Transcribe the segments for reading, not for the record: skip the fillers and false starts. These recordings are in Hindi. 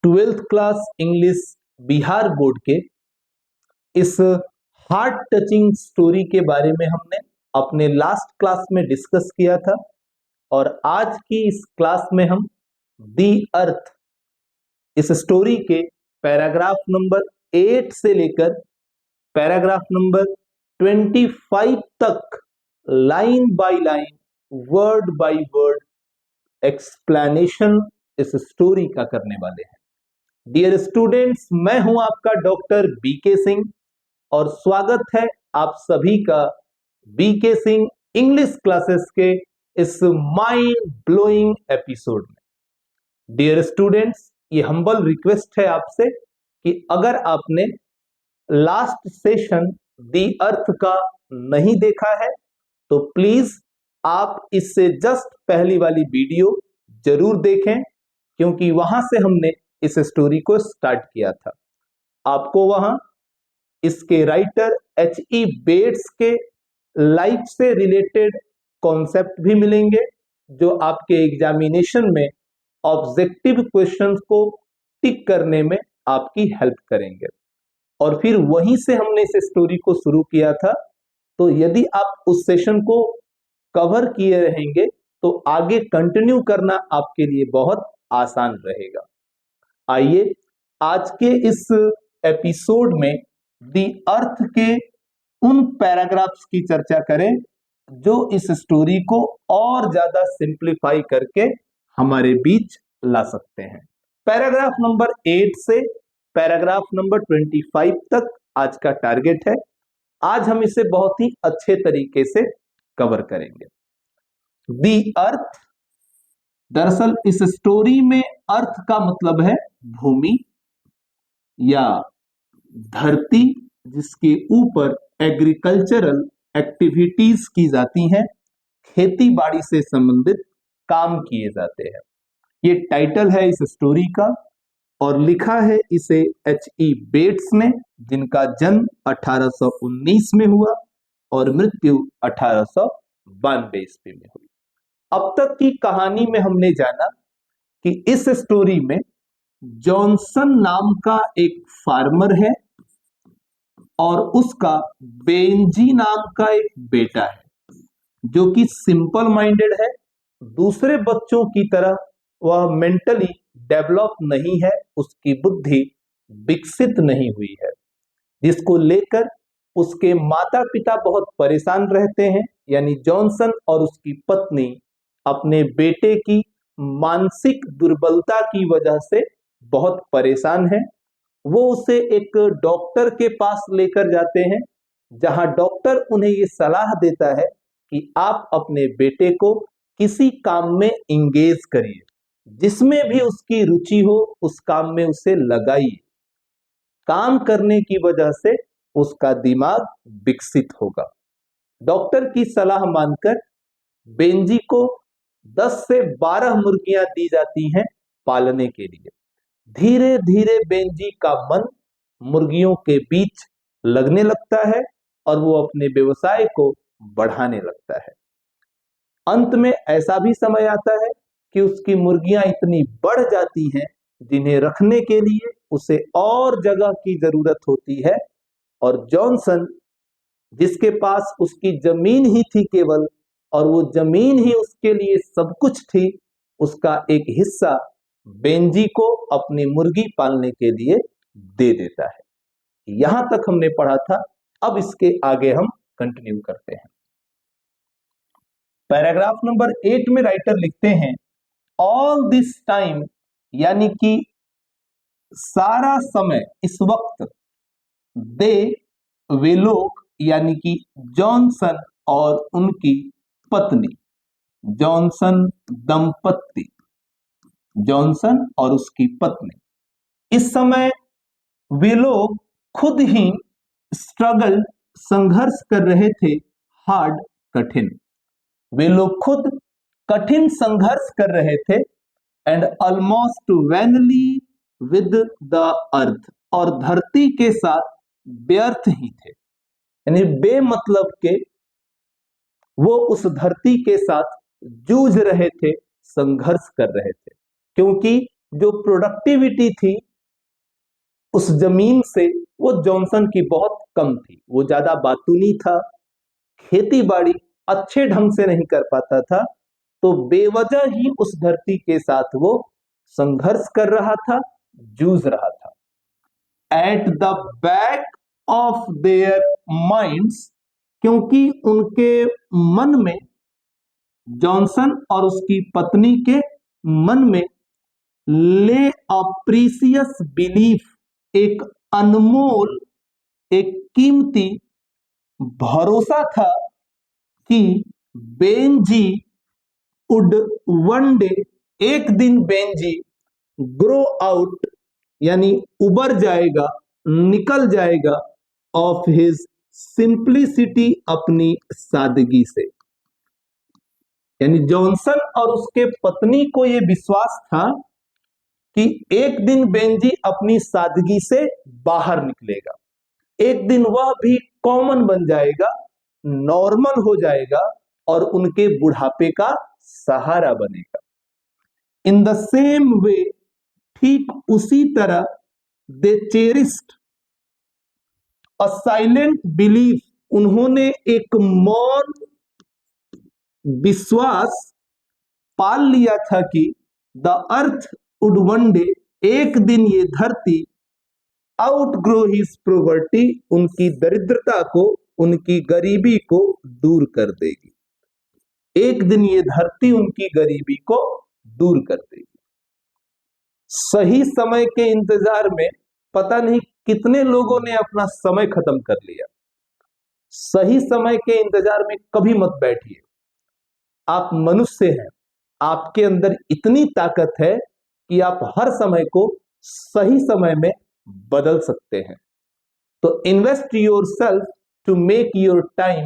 Twelfth class English Bihar board के इस हार्ट टचिंग स्टोरी के बारे में हमने अपने लास्ट क्लास में डिस्कस किया था और आज की इस क्लास में हम दी अर्थ इस स्टोरी के पैराग्राफ नंबर 8 से लेकर पैराग्राफ नंबर 25 तक line by line word by word explanation इस स्टोरी का करने वाले हैं। डियर स्टूडेंट्स, मैं हूं आपका डॉक्टर बीके सिंह और स्वागत है आप सभी का बीके सिंह इंग्लिश क्लासेस के इस माइंड ब्लोइंग एपिसोड में। डियर स्टूडेंट्स, ये हम्बल रिक्वेस्ट है आपसे कि अगर आपने लास्ट सेशन दी अर्थ का नहीं देखा है तो प्लीज आप इससे जस्ट पहली वाली वीडियो जरूर देखें, क्योंकि वहां से हमने इस स्टोरी को स्टार्ट किया था। आपको वहां इसके राइटर H.E. बेट्स के लाइफ से रिलेटेड कॉन्सेप्ट भी मिलेंगे जो आपके एग्जामिनेशन में ऑब्जेक्टिव क्वेश्चंस को टिक करने में आपकी हेल्प करेंगे। और फिर वहीं से हमने इस स्टोरी को शुरू किया था, तो यदि आप उस सेशन को कवर किए रहेंगे तो आगे कंटिन्यू करना आपके लिए बहुत आसान रहेगा। आइए आज के इस एपिसोड में दी अर्थ के उन पैराग्राफ्स की चर्चा करें जो इस स्टोरी को और ज्यादा सिंप्लीफाई करके हमारे बीच ला सकते हैं। पैराग्राफ नंबर 8 से पैराग्राफ नंबर 25 तक आज का टारगेट है। आज हम इसे बहुत ही अच्छे तरीके से कवर करेंगे। दी अर्थ, दरअसल इस स्टोरी में अर्थ का मतलब है भूमि या धरती, जिसके ऊपर एग्रीकल्चरल एक्टिविटीज की जाती हैं, खेती बाड़ी से संबंधित काम किए जाते हैं। ये टाइटल है इस स्टोरी का और लिखा है इसे H.E. बेट्स ने, जिनका जन्म 1819 में हुआ और मृत्यु 1892 ईस्वी में हुई। अब तक की कहानी में हमने जाना कि इस स्टोरी में जॉनसन नाम का एक फार्मर है और उसका बेंजी नाम का एक बेटा है जो कि सिंपल माइंडेड है। दूसरे बच्चों की तरह वह मेंटली डेवलप नहीं है, उसकी बुद्धि विकसित नहीं हुई है, जिसको लेकर उसके माता पिता बहुत परेशान रहते हैं। यानी जॉनसन और उसकी पत्नी अपने बेटे की मानसिक दुर्बलता की वजह से बहुत परेशान है। वो उसे एक डॉक्टर के पास लेकर जाते हैं, जहां डॉक्टर उन्हें ये सलाह देता है कि आप अपने बेटे को किसी काम में इंगेज करिए, जिसमें भी उसकी रुचि हो उस काम में उसे लगाइए। काम करने की वजह से उसका दिमाग विकसित होगा। डॉक्टर की सलाह मानकर बेंजी को 10 से 12 मुर्गियां दी जाती हैं पालने के लिए। धीरे धीरे बेंजी का मन मुर्गियों के बीच लगने लगता है और वो अपने व्यवसाय को बढ़ाने लगता है। अंत में ऐसा भी समय आता है कि उसकी मुर्गियां इतनी बढ़ जाती हैं जिन्हें रखने के लिए उसे और जगह की जरूरत होती है, और जॉनसन, जिसके पास उसकी जमीन ही थी केवल, और वो जमीन ही उसके लिए सब कुछ थी, उसका एक हिस्सा बेंजी को अपनी मुर्गी पालने के लिए दे देता है। यहां तक हमने पढ़ा था। अब इसके आगे हम कंटिन्यू करते हैं। पैराग्राफ नंबर 8 में राइटर लिखते हैं, ऑल दिस टाइम, यानी कि सारा समय, इस वक्त, दे, वे लोग, यानी कि जॉनसन और उनकी पत्नी, जॉनसन दंपत्ति, जॉनसन और उसकी पत्नी, इस समय वे लोग खुद ही स्ट्रगल, संघर्ष कर रहे थे, हार्ड, कठिन। वे लोग खुद कठिन संघर्ष कर रहे थे, and almost vainly with the earth, और धरती के साथ व्यर्थ ही थे। यानी बेमतलब के वो उस धरती के साथ जूझ रहे थे, संघर्ष कर रहे थे, क्योंकि जो प्रोडक्टिविटी थी उस जमीन से वो जॉनसन की बहुत कम थी। वो ज्यादा बातूनी था, खेती बाड़ी अच्छे ढंग से नहीं कर पाता था, तो बेवजह ही उस धरती के साथ वो संघर्ष कर रहा था, जूझ रहा था। At the back of their minds, क्योंकि उनके मन में, जॉनसन और उसकी पत्नी के मन में, ले अ प्रीसियस बिलीफ, एक अनमोल, एक कीमती भरोसा था कि बेंजी वुड वन डे, एक दिन बेंजी ग्रो आउट, यानी उबर जाएगा, निकल जाएगा, ऑफ हिज सिंप्लिसिटी, अपनी सादगी से। यानी जॉनसन और उसके पत्नी को यह विश्वास था कि एक दिन बेंजी अपनी सादगी से बाहर निकलेगा, एक दिन वह भी कॉमन बन जाएगा, नॉर्मल हो जाएगा और उनके बुढ़ापे का सहारा बनेगा। इन द सेम वे, ठीक उसी तरह, दे चेरिस्ड अ साइलेंट बिलीफ, उन्होंने एक मौन विश्वास पाल लिया था कि the earth would one day, एक दिन ये धरती, आउटग्रो हिज पॉवर्टी, उनकी दरिद्रता को, उनकी गरीबी को दूर कर देगी। एक दिन ये धरती उनकी गरीबी को दूर कर देगी। सही समय के इंतजार में पता नहीं कितने लोगों ने अपना समय खत्म कर लिया। सही समय के इंतजार में कभी मत बैठिए। आप मनुष्य हैं, आपके अंदर इतनी ताकत है कि आप हर समय को सही समय में बदल सकते हैं। तो invest yourself to make your time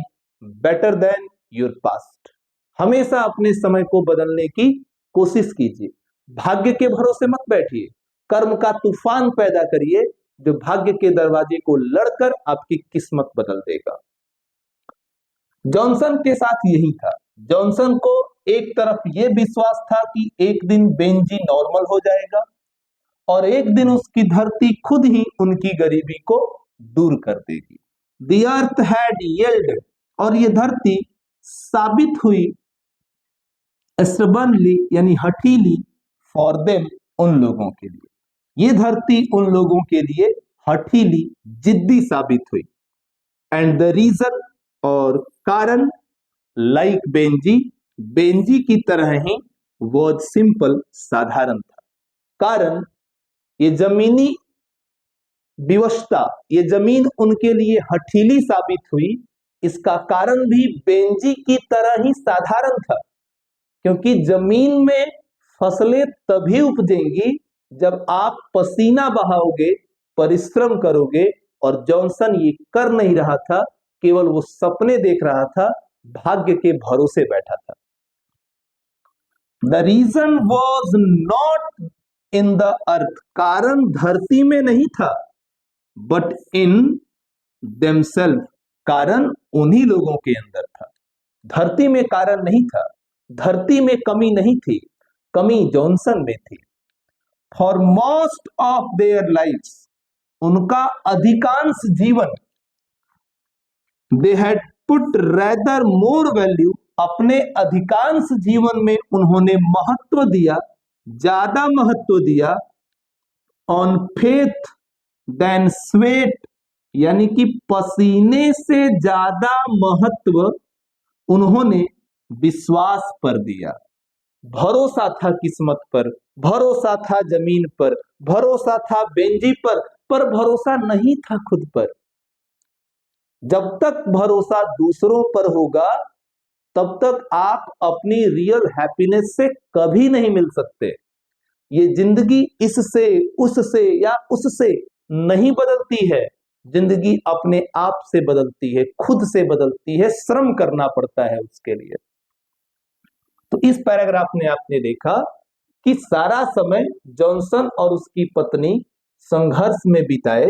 better than your past. हमेशा अपने समय को बदलने की कोशिश कीजिए। भाग्य के भरोसे मत बैठिए, कर्म का तूफान पैदा करिए जो भाग्य के दरवाजे को लड़कर आपकी किस्मत बदल देगा। जॉनसन के साथ यही था। जॉनसन को एक तरफ यह विश्वास था कि एक दिन बेंजी नॉर्मल हो जाएगा और एक दिन उसकी धरती खुद ही उनकी गरीबी को दूर कर देगी। The earth had yielded, और ये धरती साबित हुई stubbornly, यानी हठीली, for them, उन लोगों के लिए। ये धरती उन लोगों के लिए हठीली, जिद्दी साबित हुई। एंड द रीजन, और कारण, लाइक बेंजी, बेंजी की तरह ही, वॉज सिंपल, साधारण था। कारण, ये जमीनी विवशता, ये जमीन उनके लिए हठीली साबित हुई, इसका कारण भी बेंजी की तरह ही साधारण था। क्योंकि जमीन में फसलें तभी उपजेंगी जब आप पसीना बहाओगे, परिश्रम करोगे, और जॉनसन ये कर नहीं रहा था, केवल वो सपने देख रहा था, भाग्य के भरोसे बैठा था। The reason was not in the earth, कारण धरती में नहीं था, बट इन देमसेल्फ, कारण उन्हीं लोगों के अंदर था। धरती में कारण नहीं था, धरती में कमी नहीं थी, कमी जॉनसन में थी। For most of their lives, उनका अधिकांश जीवन, they had put rather more value, अपने अधिकांश जीवन में उन्होंने महत्व दिया, ज्यादा महत्व दिया, ऑन फेथ देन स्वेट, यानी कि पसीने से ज्यादा महत्व उन्होंने विश्वास पर दिया। भरोसा था किस्मत पर, भरोसा था जमीन पर, भरोसा था बेंजी पर भरोसा नहीं था खुद पर। जब तक भरोसा दूसरों पर होगा तब तक आप अपनी रियल हैप्पीनेस से कभी नहीं मिल सकते। ये जिंदगी इससे, उससे या उससे नहीं बदलती है, जिंदगी अपने आप से बदलती है, खुद से बदलती है, श्रम करना पड़ता है उसके लिए। तो इस पैराग्राफ में आपने देखा कि सारा समय जॉनसन और उसकी पत्नी संघर्ष में बिताए,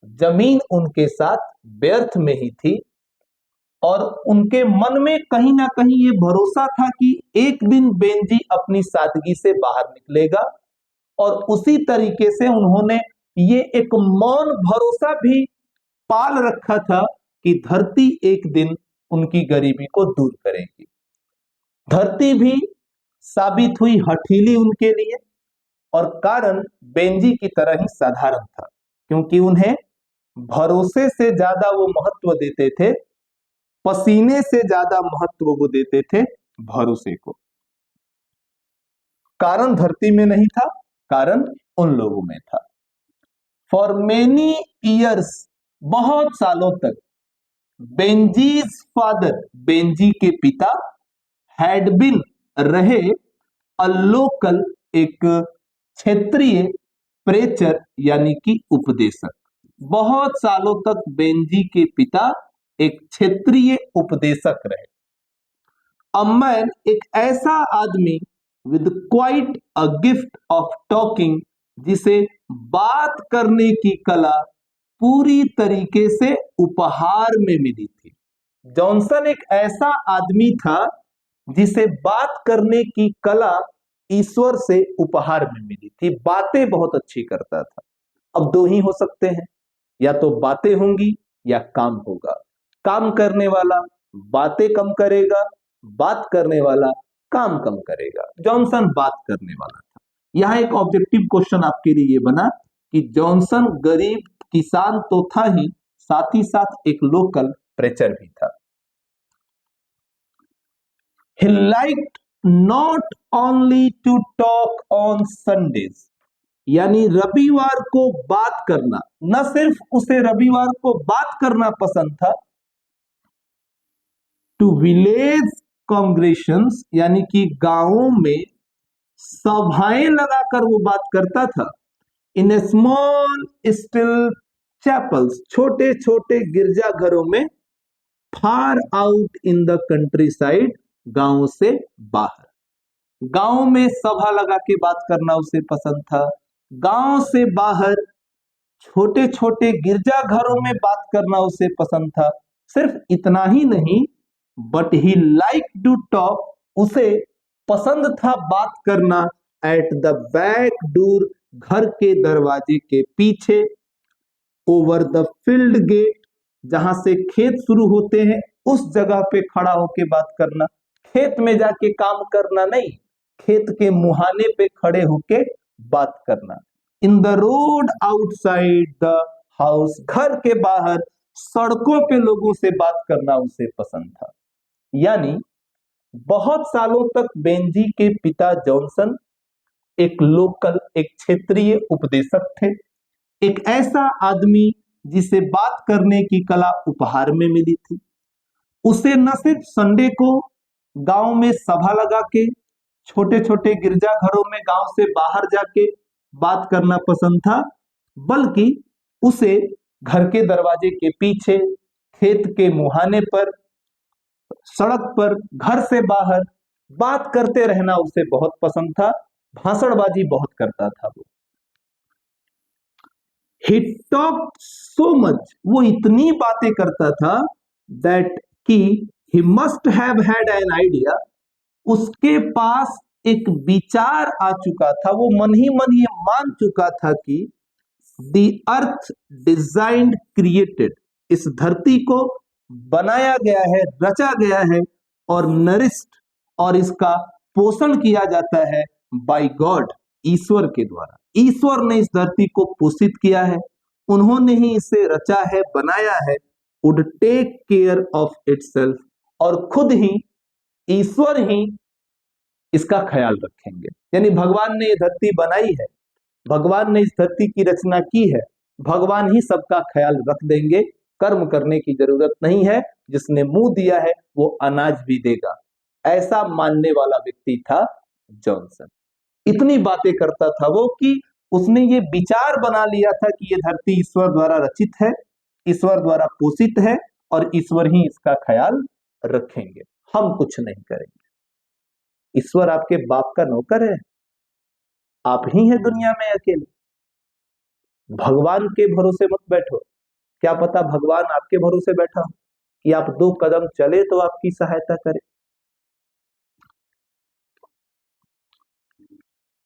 जमीन उनके साथ व्यर्थ में ही थी, और उनके मन में कहीं ना कहीं ये भरोसा था कि एक दिन बेंजी अपनी सादगी से बाहर निकलेगा और उसी तरीके से उन्होंने ये एक मौन भरोसा भी पाल रखा था कि धरती एक दिन उनकी गरीबी को दूर करेगी। धरती भी साबित हुई हठीली उनके लिए, और कारण बेंजी की तरह ही साधारण था, क्योंकि उन्हें भरोसे से ज्यादा वो महत्व देते थे, पसीने से ज्यादा महत्व वो देते थे भरोसे को। कारण धरती में नहीं था, कारण उन लोगों में था। फॉर मेनी ईयर्स, बहुत सालों तक, बेंजीज फादर, बेंजी के पिता, हैड बिन, रहे, अ लोकल, एक क्षेत्रीय, प्रेचर यानी कि उपदेशक। बहुत सालों तक बेंजी के पिता एक क्षेत्रीय उपदेशक रहे। अ मैन, एक ऐसा आदमी, with quite a gift of talking, जिसे बात करने की कला पूरी तरीके से उपहार में मिली थी। जॉनसन एक ऐसा आदमी था जिसे बात करने की कला ईश्वर से उपहार में मिली थी। बातें बहुत अच्छी करता था। अब दो ही हो सकते हैं, या तो बातें होंगी या काम होगा। काम करने वाला बातें कम करेगा, बात करने वाला काम कम करेगा। जॉनसन बात करने वाला था। यहां एक ऑब्जेक्टिव क्वेश्चन आपके लिए ये बना कि जॉनसन गरीब किसान तो था ही, साथ ही साथ एक लोकल प्रेचर भी था। He liked not only to talk on Sundays, यानी रविवार को बात करना, न सिर्फ उसे रविवार को बात करना पसंद था, टू विलेज कॉन्ग्रेशंस, यानी कि गांवों में सभाएं लगाकर वो बात करता था, इन स्मॉल स्टिल चैपल्स, छोटे छोटे गिरजाघरों में, far out in the country side, गांव से बाहर। गांव में सभा लगा के बात करना उसे पसंद था, गांव से बाहर छोटे छोटे गिरजाघरों में बात करना उसे पसंद था। सिर्फ इतना ही नहीं, but he like to talk, उसे पसंद था बात करना, एट द बैक डोर, घर के दरवाजे के पीछे, ओवर द फील्ड गेट, जहां से खेत शुरू होते हैं उस जगह पे खड़ा होके बात करना। खेत में जाके काम करना नहीं, खेत के मुहाने पे खड़े होके बात करना। In the road outside the house, घर के बाहर सड़कों पे लोगों से बात करना उसे पसंद था। यानी बहुत सालों तक बेंजी के पिता जॉनसन एक लोकल, एक क्षेत्रीय उपदेशक थे, एक ऐसा आदमी जिसे बात करने की कला उपहार में मिली थी। उसे न सिर्फ संडे को गांव में सभा लगा के, छोटे छोटे गिरजाघरों में गांव से बाहर जाके बात करना पसंद था, बल्कि उसे घर के दरवाजे के पीछे, खेत के मुहाने पर, सड़क पर, घर से बाहर बात करते रहना उसे बहुत पसंद था। भाषणबाजी बहुत करता था वो। He talked so much, वो इतनी बातें करता था, that कि he must have had an idea, उसके पास एक विचार आ चुका था, वो मन ही मान चुका था कि the earth designed created, इस धरती को बनाया गया है, रचा गया है, और nourished, और इसका पोषण किया जाता है, by God, ईश्वर के द्वारा। ईश्वर ने इस धरती को पोषित किया है, उन्होंने ही इसे रचा है, बनाया है। would take care of itself, और खुद ही, ईश्वर ही इसका ख्याल रखेंगे। यानी भगवान ने ये धरती बनाई है, भगवान ने इस धरती की रचना की है, भगवान ही सबका ख्याल रख देंगे, कर्म करने की जरूरत नहीं है, जिसने मुंह दिया है वो अनाज भी देगा। ऐसा मानने वाला व्यक्ति था जॉनसन। इतनी बातें करता था वो कि उसने ये विचार बना लिया था कि ये धरती ईश्वर द्वारा रचित है, ईश्वर द्वारा पोषित है, और ईश्वर ही इसका ख्याल रखेंगे, हम कुछ नहीं करेंगे। ईश्वर आपके बाप का नौकर है, आप ही हैं दुनिया में अकेले। भगवान के भरोसे मत बैठो, क्या पता भगवान आपके भरोसे बैठा हो कि आप 2 कदम चले तो आपकी सहायता करे।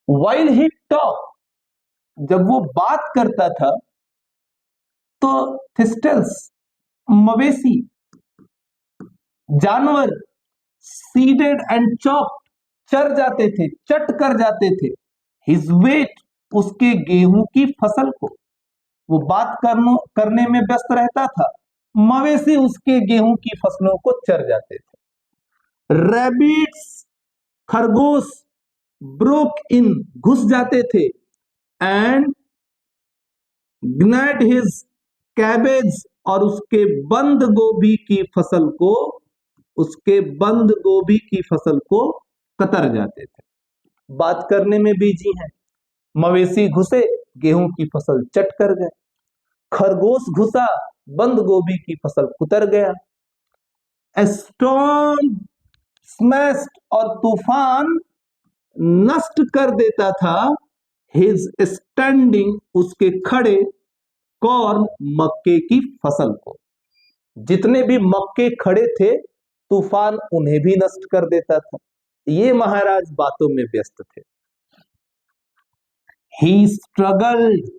While he talked, जब वो बात करता था तो थिस्टल्स, मवेशी, जानवर सीडेड एंड चॉप्ड, चर जाते थे, चट कर जाते थे। हिज वेट, उसके गेहूं की फसल को, वो बात करने में व्यस्त रहता था, मवेशी उसके गेहूं की फसलों को चर जाते थे। रैबिट्स, खरगोश, ब्रोक इन, घुस जाते थे, एंड ग्नैड हिज कैबेज, और उसके बंद गोभी की फसल को, उसके बंद गोभी की फसल को कतर जाते थे। बात करने में बिजी हैं, मवेशी घुसे, गेहूं की फसल चट कर गए, खरगोश घुसा, बंद गोभी की फसल कुतर गया। स्टॉर्म स्मैश्ड, और तूफान नष्ट कर देता था, हिज स्टैंडिंग, उसके खड़े, कॉर्न, मक्के की फसल को। जितने भी मक्के खड़े थे तूफान उन्हें भी नष्ट कर देता था। ये महाराज बातों में व्यस्त थे। ही स्ट्रगल्ड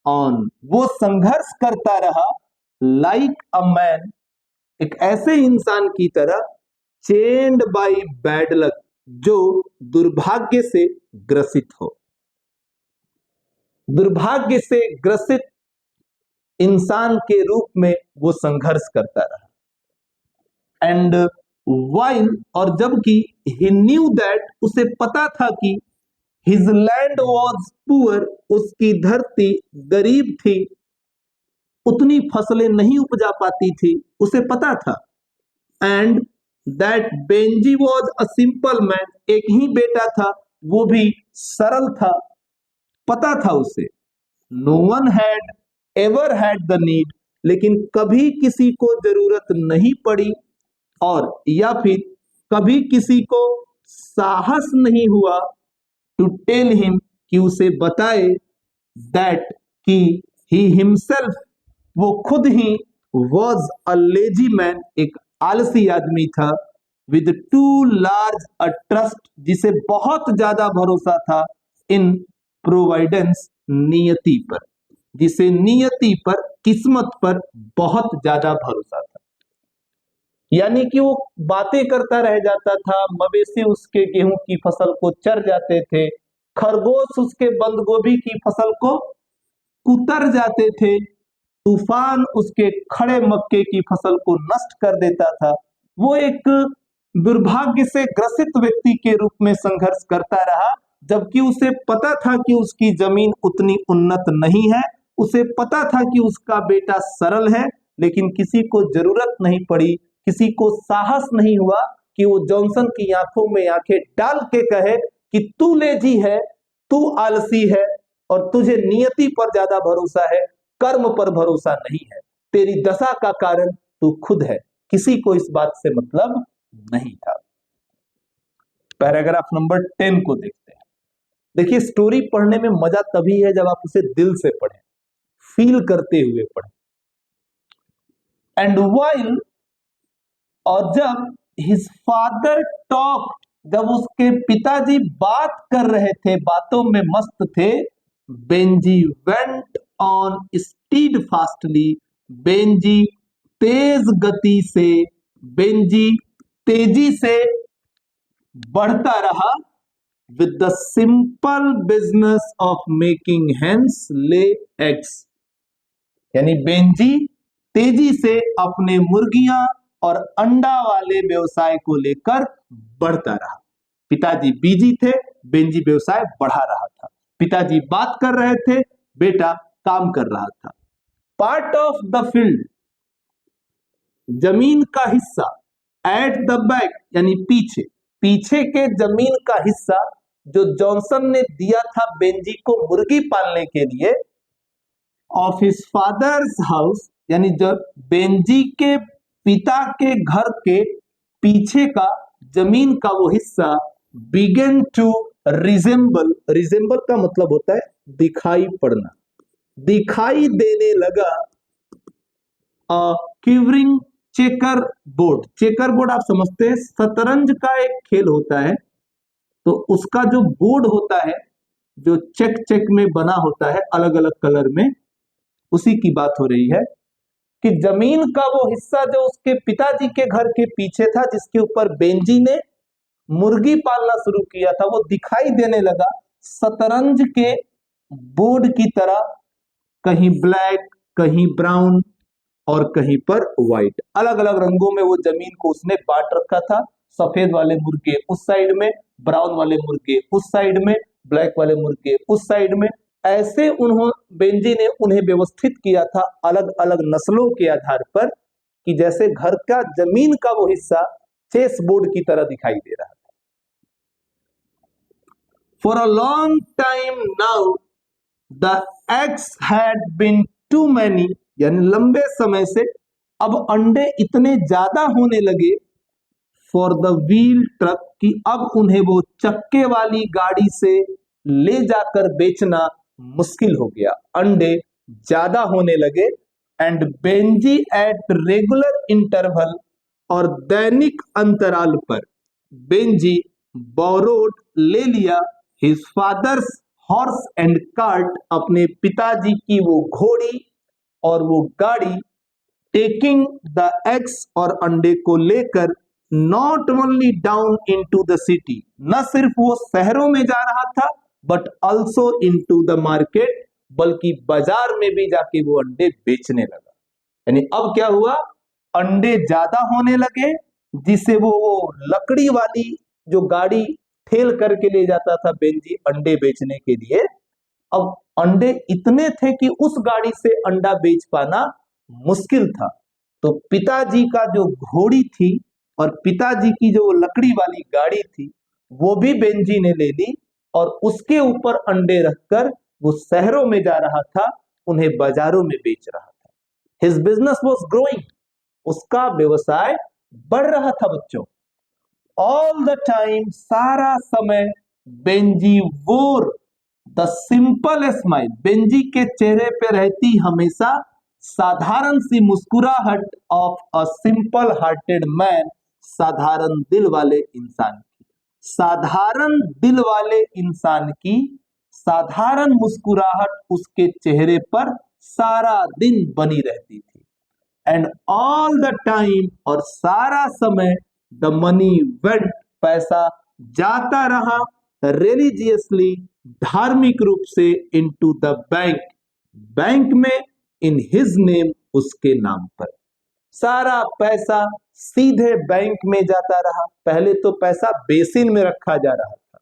ऑन, वो संघर्ष करता रहा, लाइक अ मैन, एक ऐसे इंसान की तरह, चेन्ड बाय बैड लक, जो दुर्भाग्य से ग्रसित हो। दुर्भाग्य से ग्रसित इंसान के रूप में वो संघर्ष करता रहा। एंड वाइल, और जबकि ही न्यू दैट, उसे पता था कि हिज लैंड वॉज पुअर, उसकी धरती गरीब थी, उतनी फसलें नहीं उपजा पाती थी, उसे पता था। And that Benji was a simple man, एक ही बेटा था, वो भी सरल था, पता था उसे। No one had ever had the need, लेकिन कभी किसी को जरूरत नहीं पड़ी, और या फिर कभी किसी को साहस नहीं हुआ, टू टेल हिम, कि उसे बताए, दैट, कि ही हिमसेल्फ, वो खुद ही, वॉज अ लेजी मैन, एक आलसी आदमी था, with two large a trust, जिसे बहुत ज्यादा भरोसा था, इन प्रोवाइडेंस, नियति पर, जिसे नियति पर, किस्मत पर बहुत ज्यादा भरोसा था। यानी कि वो बातें करता रह जाता था, मवेशी उसके गेहूं की फसल को चर जाते थे, खरगोश उसके बंद गोभी की फसल को कुतर जाते थे, तूफान उसके खड़े मक्के की फसल को नष्ट कर देता था। वो एक दुर्भाग्य से ग्रसित व्यक्ति के रूप में संघर्ष करता रहा, जबकि उसे पता था कि उसकी जमीन उतनी उन्नत नहीं है, उसे पता था कि उसका बेटा सरल है, लेकिन किसी को जरूरत नहीं पड़ी, किसी को साहस नहीं हुआ कि वो जॉनसन की आंखों में आंखें डाल के कहे कि तू लेजी है, तू आलसी है, और तुझे नियति पर ज्यादा भरोसा है, कर्म पर भरोसा नहीं है, तेरी दशा का कारण तू खुद है, किसी को इस बात से मतलब नहीं था। पैराग्राफ नंबर 10 को देखते हैं। देखिए, स्टोरी पढ़ने में मजा तभी है जब आप उसे दिल से पढ़ें, फील करते हुए पढ़ें। एंड वाइल, और जब हिज फादर टॉक, जब उसके पिताजी बात कर रहे थे, बातों में मस्त थे, Benjy went on steadfastly, Benjy तेज गति से, बेंजी तेजी से बढ़ता रहा, with the simple business of making hens lay eggs, यानी बेंजी तेजी से अपने मुर्गियां और अंडा वाले व्यवसाय को लेकर बढ़ता रहा। पिताजी बिजी थे, बेंजी व्यवसाय बढ़ा रहा था। पिताजी बात कर रहे थे, बेटा काम कर रहा था। पार्ट ऑफ द फील्ड, जमीन का हिस्सा, एट द बैक, यानी पीछे, पीछे के जमीन का हिस्सा जो जॉनसन ने दिया था बेंजी को मुर्गी पालने के लिए, ऑफ हिज फादर्स हाउस, यानी जब बेंजी के पिता के घर के पीछे का जमीन का वो हिस्सा, बिगन टू रिजेंबल, रिजेंबल का मतलब होता है दिखाई पड़ना, दिखाई देने लगा, curing checker board, checker board आप समझते हैं, शतरंज का एक खेल होता है, तो उसका जो बोर्ड होता है जो चेक चेक में बना होता है अलग अलग कलर में, उसी की बात हो रही है कि जमीन का वो हिस्सा जो उसके पिताजी के घर के पीछे था, जिसके ऊपर बेंजी ने मुर्गी पालना शुरू किया था, वो दिखाई देने लगा शतरंज के बोर्ड की तरह, कहीं ब्लैक, कहीं ब्राउन और कहीं पर व्हाइट। अलग अलग रंगों में वो जमीन को उसने बांट रखा था। सफेद वाले मुर्गे उस साइड में, ब्राउन वाले मुर्गे उस साइड में, ब्लैक वाले मुर्गे उस साइड में। ऐसे बेंजी ने उन्हें व्यवस्थित किया था अलग अलग नस्लों के आधार पर, कि जैसे घर का जमीन का वो हिस्सा चेस बोर्ड की तरह दिखाई दे रहा था। For a long time now the eggs had been too many, यानी लंबे समय से अब अंडे इतने ज्यादा होने लगे फॉर द व्हील ट्रक, कि अब उन्हें वो चक्के वाली गाड़ी से ले जाकर बेचना मुश्किल हो गया। अंडे ज्यादा होने लगे। And Benji at regular interval, और दैनिक अंतराल पर बेंजी बोरोड ले लिया his father's horse and cart, अपने पिताजी की वो घोड़ी और वो गाड़ी, टेकिंग द एग्स, और अंडे को लेकर not only down into the city, न सिर्फ वो शहरों में जा रहा था but also into the market, बल्कि बाजार में भी जाके वो अंडे बेचने लगा। यानी अब क्या हुआ, अंडे ज्यादा होने लगे, जिसे वो लकड़ी वाली जो गाड़ी ठेल करके ले जाता था बेंजी अंडे बेचने के लिए, अब अंडे इतने थे कि उस गाड़ी से अंडा बेच पाना मुश्किल था। तो पिताजी का जो घोड़ी थी और पिताजी की जो लकड़ी वाली गाड़ी थी, वो भी बेंजी ने ले ली और उसके ऊपर अंडे रखकर वो शहरों में जा रहा था, उन्हें बाजारों में बेच रहा था। हिज बिजनेस वॉज ग्रोइंग, उसका व्यवसाय बढ़ रहा था बच्चों। ऑल द टाइम, सारा समय, बेंजी वोर द सिंपल स्माइल, बेंजी के चेहरे पे रहती हमेशा साधारण सी मुस्कुराहट of a simple hearted man, साधारण दिल वाले इंसान की, साधारण दिल वाले इंसान की साधारण मुस्कुराहट उसके चेहरे पर सारा दिन बनी रहती थी। एंड ऑल द टाइम, और सारा समय, द मनी वेंट, पैसा जाता रहा, रिलीजियसली, धार्मिक रूप से, इनटू द बैंक, बैंक में, इन हिज नेम, उसके नाम पर। सारा पैसा सीधे बैंक में जाता रहा। पहले तो पैसा बेसिन में रखा जा रहा था,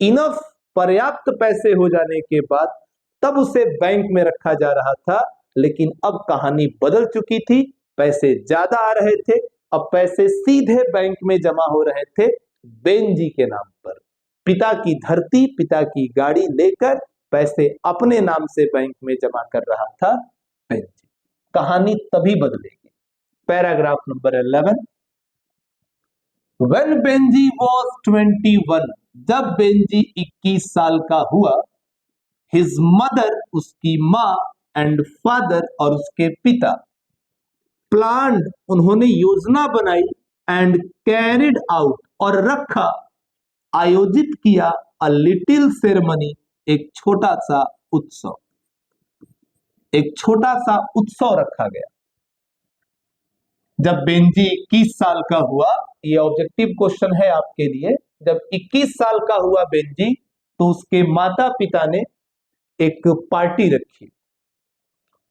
इनफ, पर्याप्त पैसे हो जाने के बाद तब उसे बैंक में रखा जा रहा था। लेकिन अब कहानी बदल चुकी थी, पैसे ज्यादा आ रहे थे, अब पैसे सीधे बैंक में जमा हो रहे थे बेंजी के नाम पर। पिता की धरती, पिता की गाड़ी लेकर पैसे अपने नाम से बैंक में जमा कर रहा था बेंजी। कहानी तभी बदलेगी। Paragraph number 11, When Benji was 21, जब बेंजी 21 साल का हुआ, हिज मदर, उसकी माँ, एंड फादर, और उसके पिता, प्लान्ड, उन्होंने योजना बनाई, एंड कैरिड आउट, और रखा, आयोजित किया, अ लिटिल सेरेमनी, एक छोटा सा उत्सव, एक छोटा सा उत्सव रखा गया। जब बेंजी 21 साल का हुआ, ये ऑब्जेक्टिव क्वेश्चन है आपके लिए, जब 21 साल का हुआ बेंजी, तो उसके माता पिता ने एक पार्टी रखी।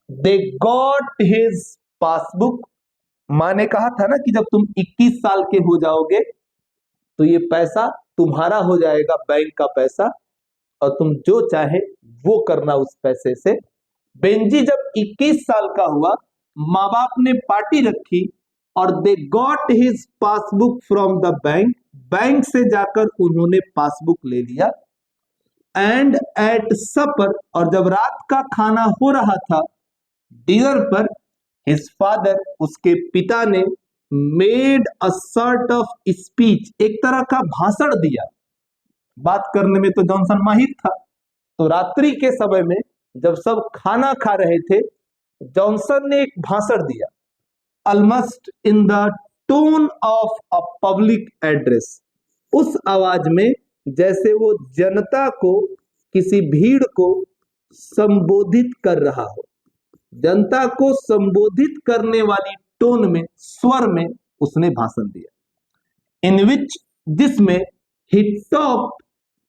दे गॉट हिज पासबुक, माँ ने कहा था ना कि जब तुम 21 साल के हो जाओगे तो ये पैसा तुम्हारा हो जाएगा, बैंक का पैसा, और तुम जो चाहे वो करना उस पैसे से। बेंजी जब 21 साल का हुआ, माँ बाप ने पार्टी रखी और they got his passbook from the bank, bank से जाकर उन्होंने पासबुक ले लिया। एंड एट सपर, और जब रात का खाना हो रहा था, डिनर पर, हिज फादर, उसके पिता ने, made a sort of speech, एक तरह का भाषण दिया। बात करने में तो जॉनसन माहिर था, तो रात्रि के समय में जब सब खाना खा रहे थे, जॉनसन ने एक भाषण दिया, almost in the tone of a public address, उस आवाज में जैसे वो जनता को किसी भीड़ को संबोधित कर रहा हो, जनता को संबोधित करने वाली टोन में, स्वर में उसने भाषण दिया। इन विच, जिसमें ही टॉक्ड,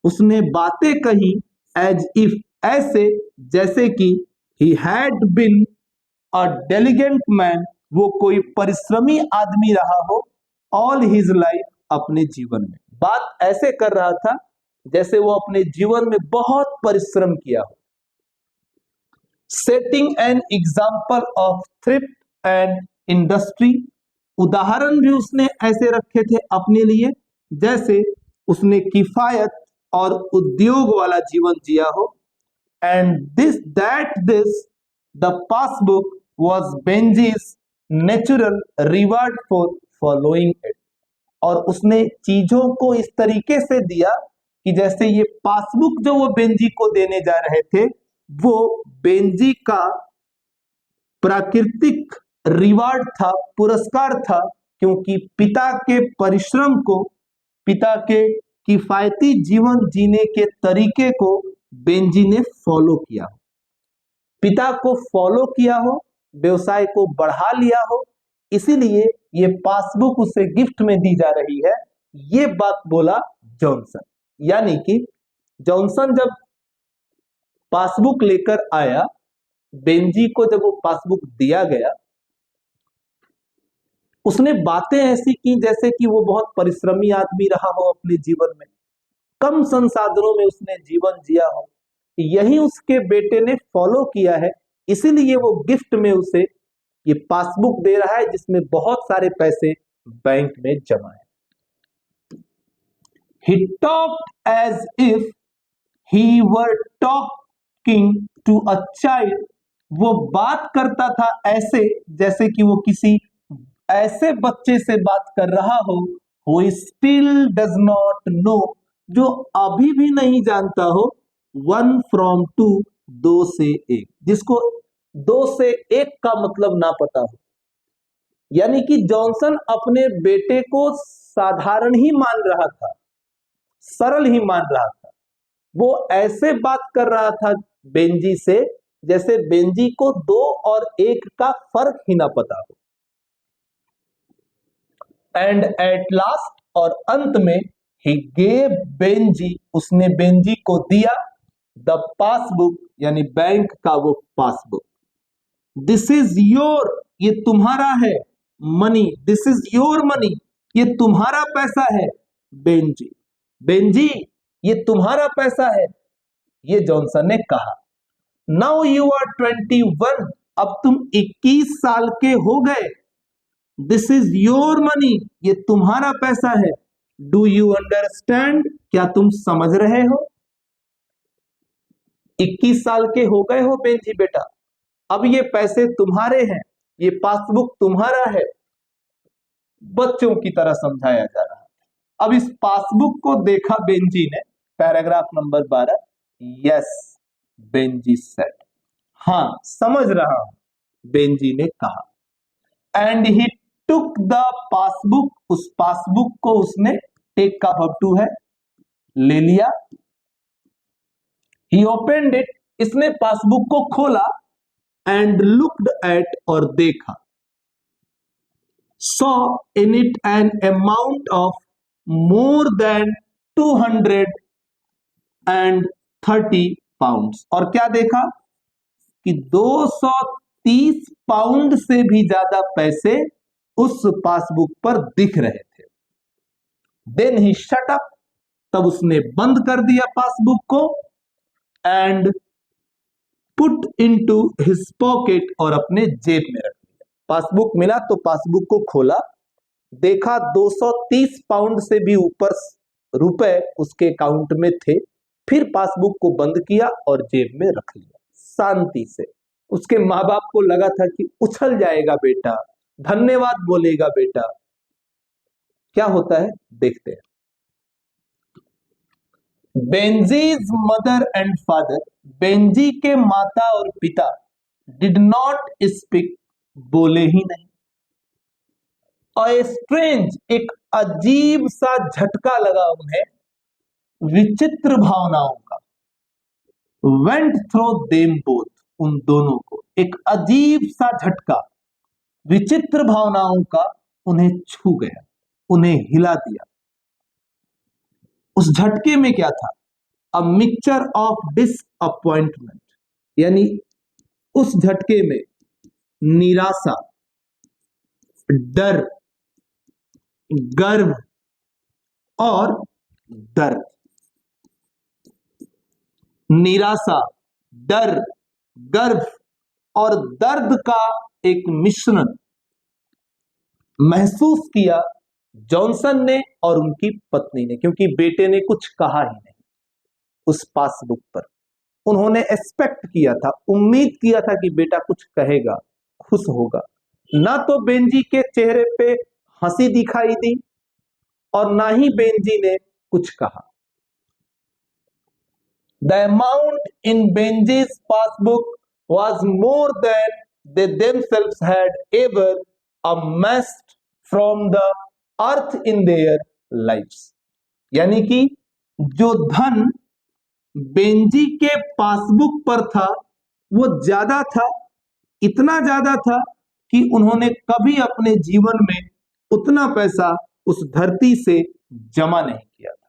उसने बातें कही, एज इफ, ऐसे जैसे कि he had been a डेलिगेंट man, वो कोई परिश्रमी आदमी रहा हो, ऑल हिज लाइफ, अपने जीवन में। बात ऐसे कर रहा था जैसे वो अपने जीवन में बहुत परिश्रम किया हो। Setting an example of thrift and industry, उदाहरण भी उसने ऐसे रखे थे अपने लिए जैसे उसने किफायत और उद्योग वाला जीवन जिया हो। And this the passbook was Benjy's natural reward for following it, और उसने चीजों को इस तरीके से दिया कि जैसे ये पासबुक जो वो बेंजी को देने जा रहे थे, वो बेंजी का प्राकृतिक रिवार्ड था, पुरस्कार था, क्योंकि पिता के परिश्रम को, पिता के किफायती जीवन जीने के तरीके को बेंजी ने फॉलो किया हो, पिता को फॉलो किया हो, व्यवसाय को बढ़ा लिया हो, इसीलिए ये पासबुक उसे गिफ्ट में दी जा रही है। ये बात बोला जॉनसन। यानी कि जॉनसन जब पासबुक लेकर आया, बेंजी को जब वो पासबुक दिया गया, उसने बातें ऐसी की जैसे कि वो बहुत परिश्रमी आदमी रहा हो, अपने जीवन में कम संसाधनों में उसने जीवन जिया हो, यही उसके बेटे ने फॉलो किया है, इसीलिए वो गिफ्ट में उसे ये पासबुक दे रहा है जिसमें बहुत सारे पैसे बैंक में जमा है। He talked as if he were talking to a child, वो बात करता था ऐसे जैसे कि वो किसी ऐसे बच्चे से बात कर रहा हो, who still does not know, जो अभी भी नहीं जानता हो, 1 from 2, 2 से 1, जिसको 2 से 1 का मतलब ना पता हो। यानी कि जॉनसन अपने बेटे को साधारण ही मान रहा था, सरल ही मान रहा था, वो ऐसे बात कर रहा था बेंजी से जैसे बेंजी को 2 और 1 का फर्क ही ना पता हो। एंड एट लास्ट, और अंत में, ही गेव बेंजी, उसने बेंजी को दिया द पासबुक, यानी बैंक का वो पासबुक। दिस इज योर, ये तुम्हारा है, money, this is your money, ये तुम्हारा पैसा है, बेंजी, बेंजी ये तुम्हारा पैसा है, ये जॉनसन ने कहा। नाउ यू आर 21, अब तुम 21 साल के हो गए। दिस इज योर मनी, ये तुम्हारा पैसा है। डू यू अंडरस्टैंड, क्या तुम समझ रहे हो? 21 साल के हो गए हो बेंजी बेटा, अब ये पैसे तुम्हारे हैं, ये पासबुक तुम्हारा है। बच्चों की तरह समझाया जा रहा है। अब इस पासबुक को देखा बेंजी ने, paragraph number 12, yes Benji said, हाँ समझ रहा हूं, बेंजी ने कहा। And he took the passbook, उस पासबुक को उसने, टेक का वर्ब टू है, ले लिया। ही ओपनड इट, इसने पासबुक को खोला, एंड लुक्ड एट, और देखा, saw in it an amount of more than 230 pounds, और क्या देखा कि 230 पाउंड से भी ज्यादा पैसे उस पासबुक पर दिख रहे थे। देन ही शट अप, तब उसने बंद कर दिया पासबुक को, and put into his pocket, और अपने जेब में रख दिया। पासबुक मिला तो पासबुक को खोला, देखा 230 पाउंड से भी ऊपर रुपए उसके अकाउंट में थे, फिर पासबुक को बंद किया और जेब में रख लिया शांति से। उसके माँ बाप को लगा था कि उछल जाएगा बेटा, धन्यवाद बोलेगा बेटा। क्या होता है देखते हैं। बेंजीज मदर एंड फादर, बेंजी के माता और पिता, डिड नॉट स्पीक, बोले ही नहीं। स्ट्रेंज, एक अजीब सा झटका लगा उन्हें विचित्र भावनाओं का। वेंट थ्रू देम बोथ, उन दोनों को एक अजीब सा झटका, विचित्र भावनाओं का उन्हें छू गया, उन्हें हिला दिया। उस झटके में क्या था? अ मिक्सचर ऑफ डिसअपॉइंटमेंट, यानी उस झटके में निराशा, डर, गर्व और दर्द। निराशा, डर, गर्व और दर्द का एक मिश्रण महसूस किया जॉनसन ने और उनकी पत्नी ने, क्योंकि बेटे ने कुछ कहा ही नहीं उस पासबुक पर। उन्होंने एक्सपेक्ट किया था, उम्मीद किया था कि बेटा कुछ कहेगा, खुश होगा। ना तो बेंजी के चेहरे पे हंसी दिखाई दी और ना ही बेंजी ने कुछ कहा। The amount in Benji's passbook was more than they themselves had ever amassed from the earth in their lives. यानी कि जो धन बेंजी के पासबुक पर था वो ज्यादा था, इतना ज्यादा था कि उन्होंने कभी अपने जीवन में उतना पैसा उस धरती से जमा नहीं किया था।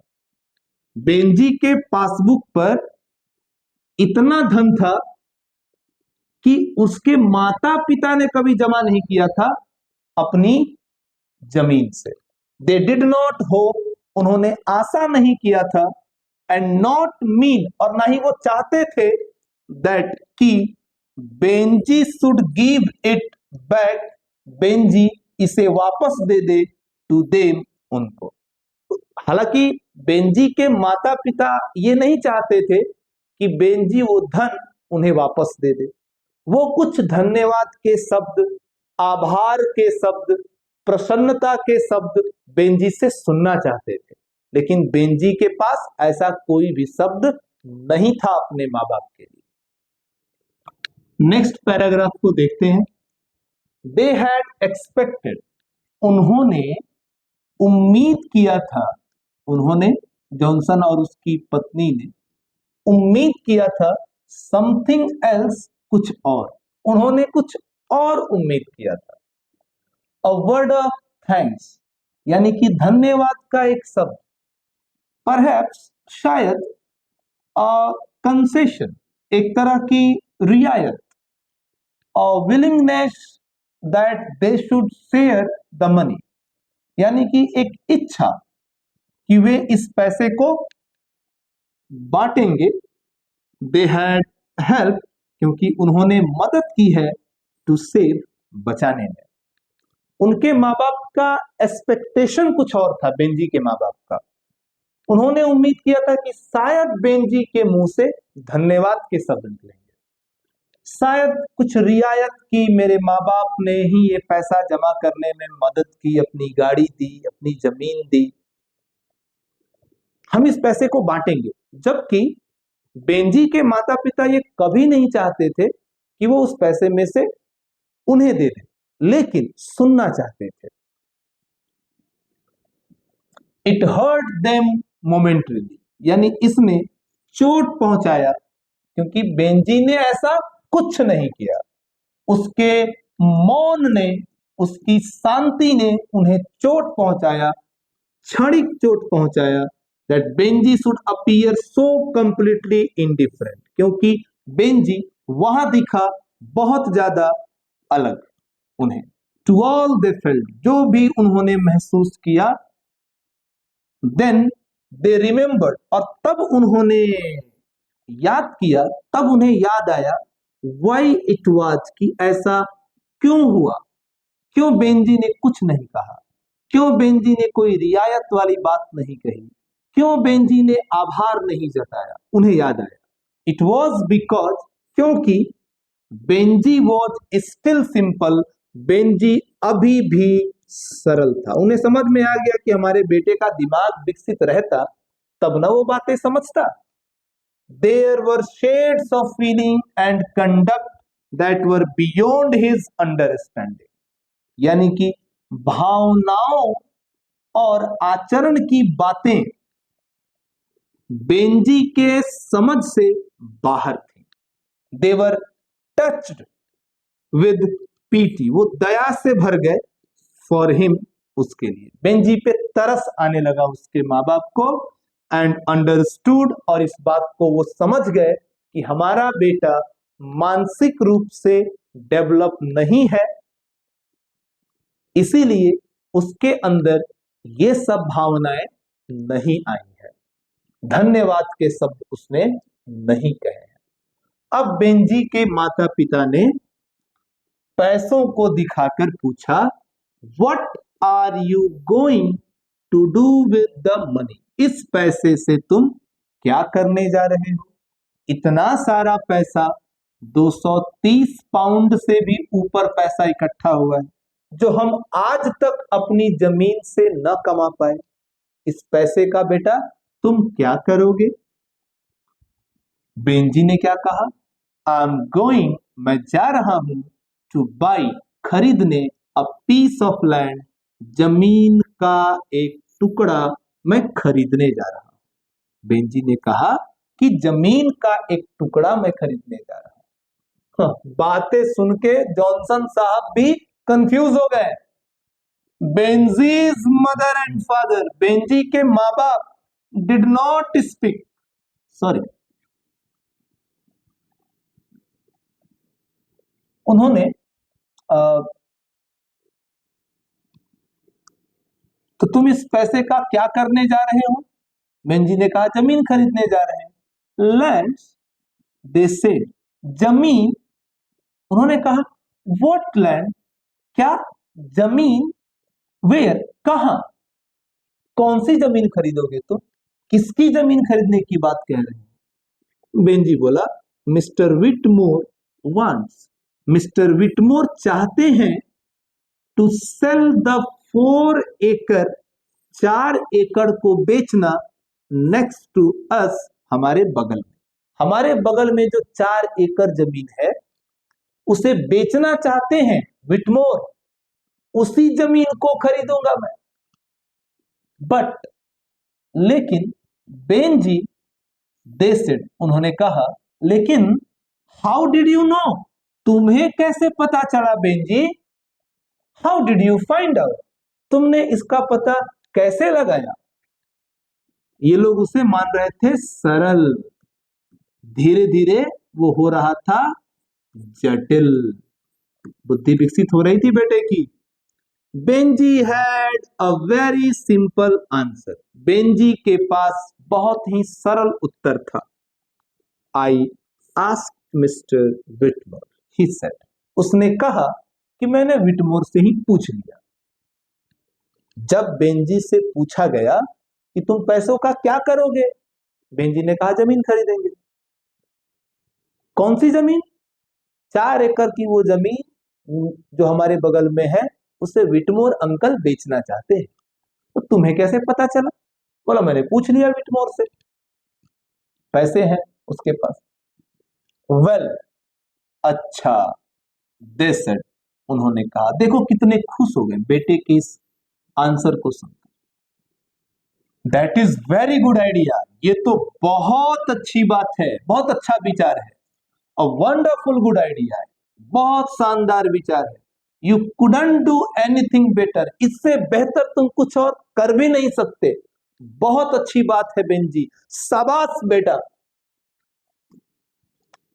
बेंजी के पासबुक पर इतना धन था कि उसके माता पिता ने कभी जमा नहीं किया था अपनी जमीन से। दे डिड नॉट होप, उन्होंने आशा नहीं किया था, एंड नॉट मीन, और ना ही वो चाहते थे, दैट कि Benji should give it back, Benji इसे वापस दे दे टू देम, उनको। हालांकि बेंजी के माता पिता ये नहीं चाहते थे कि बेंजी वो धन उन्हें वापस दे दे। वो कुछ धन्यवाद के शब्द, आभार के शब्द, प्रसन्नता के शब्द बेंजी से सुनना चाहते थे, लेकिन बेंजी के पास ऐसा कोई भी शब्द नहीं था अपने माँ बाप के लिए। नेक्स्ट पैराग्राफ को देखते हैं। दे हैड एक्सपेक्टेड, उन्होंने उम्मीद किया था, उन्होंने जॉनसन और उसकी पत्नी ने उम्मीद किया था, समथिंग एल्स, कुछ और, उन्होंने कुछ और उम्मीद किया था। अ वर्ड ऑफ थैंक्स, यानी कि धन्यवाद का एक शब्द, परहैप्स, शायद, अ कंसेशन, एक तरह की रियायत, a willingness that they should share the money, यानी कि एक इच्छा कि वे इस पैसे को बांटेंगे। दे हैड हेल्प, क्योंकि उन्होंने मदद की है, टू सेव, बचाने में। उनके माँ बाप का एक्सपेक्टेशन कुछ और था, बेंजी के माँ बाप का। उन्होंने उम्मीद किया था कि शायद बेंजी के मुंह से धन्यवाद के शब्द निकलेंगे, शायद कुछ रियायत की, मेरे माँ बाप ने ही ये पैसा जमा करने में मदद की, अपनी गाड़ी दी, अपनी जमीन दी, हम इस पैसे को बांटेंगे। जबकि बेंजी के माता पिता ये कभी नहीं चाहते थे कि वो उस पैसे में से उन्हें दे दे, लेकिन सुनना चाहते थे। इट हर्ट देम मोमेंटरीली, यानी इसने चोट पहुंचाया, क्योंकि बेंजी ने ऐसा कुछ नहीं किया। उसके मौन ने, उसकी शांति ने उन्हें चोट पहुंचाया, क्षणिक चोट पहुंचाया। That Benji should appear so completely indifferent, क्योंकि बेंजी वहां दिखा बहुत ज्यादा अलग उन्हें। टू ऑल दे फेल्ट, जो भी उन्होंने महसूस किया। देन दे रिमेंबर्ड, और तब उन्होंने याद किया, तब उन्हें याद आया, व्हाई इट वाज, कि ऐसा क्यों हुआ, क्यों बेंजी ने कुछ नहीं कहा, क्यों बेंजी ने कोई रियायत वाली बात नहीं कही, क्यों बेंजी ने आभार नहीं जताया। उन्हें याद आया, इट वॉज बिकॉज, क्योंकि Benji was still simple, Benji अभी भी सरल था। उन्हें समझ में आ गया कि हमारे बेटे का दिमाग विकसित रहता तब ना वो बातें समझता। There were shades of feeling and conduct that were beyond his understanding, यानी कि भावनाओं और आचरण की बातें बेंजी के समझ से बाहर थे। देवर टच्ड विद पीटी, वो दया से भर गए फॉर हिम, उसके लिए। बेंजी पे तरस आने लगा उसके माँ बाप को, एंड अंडरस्टूड, और इस बात को वो समझ गए कि हमारा बेटा मानसिक रूप से डेवलप नहीं है, इसीलिए उसके अंदर ये सब भावनाएं नहीं आई है, धन्यवाद के शब्द उसने नहीं कहे हैं। अब बेंजी के माता पिता ने पैसों को दिखाकर पूछा, what are you going to do with the money, इस पैसे से तुम क्या करने जा रहे हो? इतना सारा पैसा, 230 पाउंड से भी ऊपर पैसा इकट्ठा हुआ है, जो हम आज तक अपनी जमीन से न कमा पाए। इस पैसे का बेटा तुम क्या करोगे? बेंजी ने क्या कहा? आई एम गोइंग, मैं जा रहा हूं, टू बाई, खरीदने, अ पीस ऑफ लैंड, जमीन का एक टुकड़ा मैं खरीदने जा रहा हूं। बेंजी ने कहा कि जमीन का एक टुकड़ा मैं खरीदने जा रहा हूं। बातें सुन के जॉनसन साहब भी कंफ्यूज हो गए। बेंजीज मदर एंड फादर, बेंजी के माँ बाप, डिड नॉट स्पीक, सॉरी, उन्होंने तो तुम इस पैसे का क्या करने जा रहे हो? बेंजी ने कहा जमीन खरीदने जा रहे हैं। लैंड, दे सेड, जमीन, उन्होंने कहा व्हाट लैंड, क्या जमीन, वेयर, कहां, कौन सी जमीन खरीदोगे तुम? किसकी जमीन खरीदने की बात कह रहे हैं? बेंजी बोला, मिस्टर विटमोर वांट्स, मिस्टर विटमोर चाहते हैं, टू सेल द 4 एकड़, 4 एकड़ को बेचना, नेक्स्ट टू अस, हमारे बगल में, हमारे बगल में जो 4 एकड़ जमीन है उसे बेचना चाहते हैं विटमोर, उसी जमीन को खरीदूंगा मैं। बट, लेकिन, बेंजी, दे सेड, उन्होंने कहा, लेकिन, हाउ डिड यू नो, तुम्हें कैसे पता चला Benji? How did you find out, तुमने इसका पता कैसे लगाया? ये लोग उसे मान रहे थे सरल, धीरे धीरे वो हो रहा था जटिल, बुद्धि विकसित हो रही थी बेटे की। Benjy had a very simple answer, Benjy के पास बहुत ही सरल उत्तर था। I asked mister Whitmore, he said, उसने कहा कि मैंने विटमोर से ही पूछ लिया। जब बेंजी से पूछा गया कि तुम पैसों का क्या करोगे, बेंजी ने कहा जमीन खरीदेंगे। कौन सी जमीन? 4 एकड़ की वो जमीन जो हमारे बगल में है, उसे विटमोर अंकल बेचना चाहते हैं। तो तुम्हें कैसे पता चला? बोला मैंने पूछ लिया विटमोर से, पैसे हैं उसके पास। वेल, अच्छा, दे सेड, उन्होंने कहा। देखो कितने खुश हो गए बेटे के इस आंसर को सुनकर। That is very good idea, ये तो बहुत अच्छी बात है, बहुत अच्छा विचार है, अ वंडरफुल गुड आइडिया है, बहुत शानदार विचार है। You couldn't do anything better, इससे बेहतर तुम कुछ और कर भी नहीं सकते। बहुत अच्छी बात है बेंजी, शाबाश बेटा।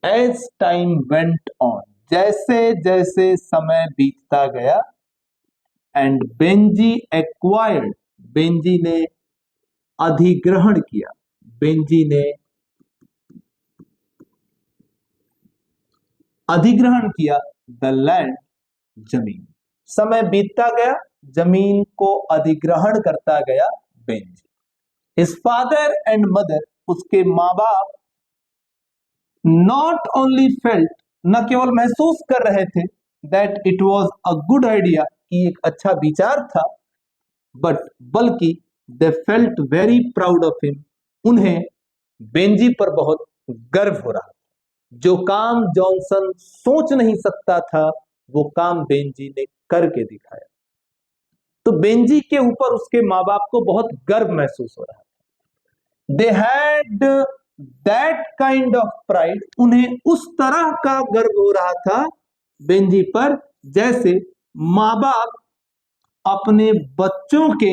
एज टाइम वेंट ऑन, जैसे जैसे समय बीतता गया, एंड बेंजी एक्वायर्ड, बेंजी ने अधिग्रहण किया, बेंजी ने अधिग्रहण किया, द लैंड, जमीन। समय बीतता गया, जमीन को अधिग्रहण करता गया Benji. His father and mother, उसके माँ बाप, नॉट ओनली फेल्ट, न केवल महसूस कर रहे थे, that it was a good idea, कि एक अच्छा विचार था, बट बल्कि they felt very proud of him, उन्हें बेंजी पर बहुत गर्व हो रहा। जो काम जॉनसन सोच नहीं सकता था, वो काम बेंजी ने करके दिखाया। तो बेंजी के ऊपर उसके माँ बाप को बहुत गर्व महसूस हो रहा था। They had that kind of pride, उन्हें उस तरह का गर्व हो रहा था बेंजी पर, जैसे माँ बाप अपने बच्चों के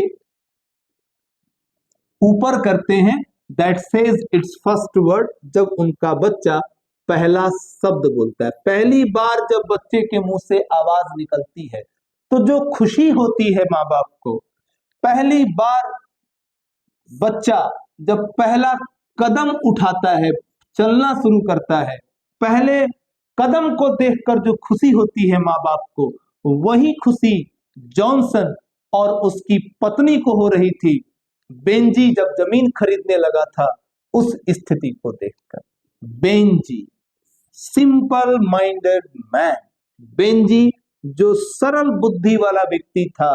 ऊपर करते हैं। That says it's first word, जब उनका बच्चा पहला शब्द बोलता है, पहली बार जब बच्चे के मुंह से आवाज निकलती है, तो जो खुशी होती है माँ बाप को, पहली बार बच्चा जब पहला कदम उठाता है, चलना शुरू करता है, पहले कदम को देखकर जो खुशी होती है माँ बाप को, वही खुशी जॉनसन और उसकी पत्नी को हो रही थी बेंजी जब जमीन खरीदने लगा था उस स्थिति को देखकर। Benji simple minded man, Benji जो सरल बुद्धि वाला व्यक्ति था,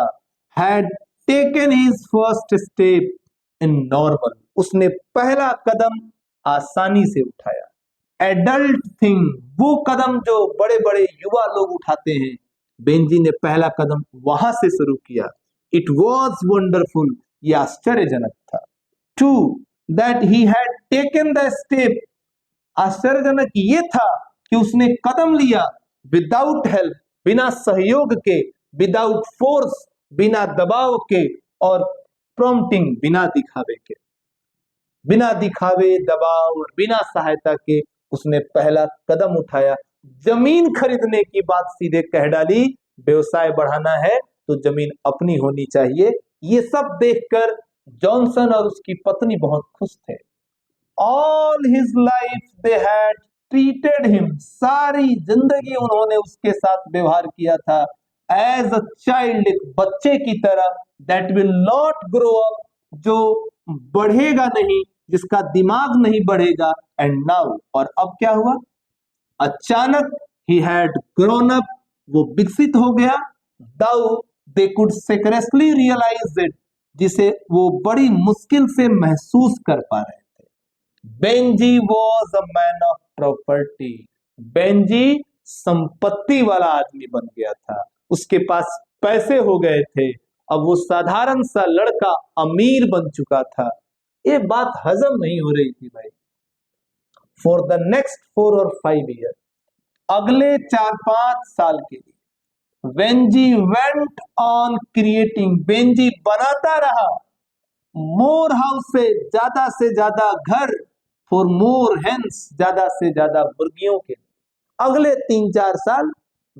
had taken his first step in normal, उसने पहला कदम आसानी से उठाया। एडल्ट थिंग, वो कदम जो बड़े बड़े युवा लोग उठाते हैं, बेंजी ने पहला कदम वहां से शुरू किया। इट वॉज वंडरफुल, यह आश्चर्यजनक था। To that he had taken the step, आश्चर्यजनक ये था कि उसने कदम लिया विदाउट हेल्प, बिना सहयोग के, विदाउट फोर्स, बिना दबाव के, और प्रॉम्प्टिंग, बिना दिखावे के। बिना दिखावे, दबाव और बिना सहायता के उसने पहला कदम उठाया। जमीन खरीदने की बात सीधे कह डाली, व्यवसाय बढ़ाना है तो जमीन अपनी होनी चाहिए। ये सब देखकर जॉनसन और उसकी पत्नी बहुत खुश थे। All his life they had treated him, सारी जिंदगी उन्होंने उसके साथ व्यवहार किया था एज अ चाइल्ड, एक बच्चे की तरह, that will not grow up, जो बढ़ेगा नहीं, जिसका दिमाग नहीं बढ़ेगा। एंड नाउ, और अब क्या हुआ, अचानक ही हैड ग्रोन अप, वो विकसित हो गया। Though they could scarcely realise it, जिसे वो बड़ी मुश्किल से महसूस कर पा रहे थे। Benji was a man of property, Benji संपत्ति वाला आदमी बन गया था, उसके पास पैसे हो गए थे, अब वो साधारण सा लड़का अमीर बन चुका था। ये बात हजम नहीं हो रही थी भाई। फॉर द नेक्स्ट 4 और 5 ईयर, अगले 4-5 साल के लिए, Benji went on creating, Benji बनाता रहा मोर हाउसेज, ज्यादा से ज्यादा घर, फॉर मोर हेन्स, ज्यादा से ज्यादा मुर्गियों के। अगले 3-4 साल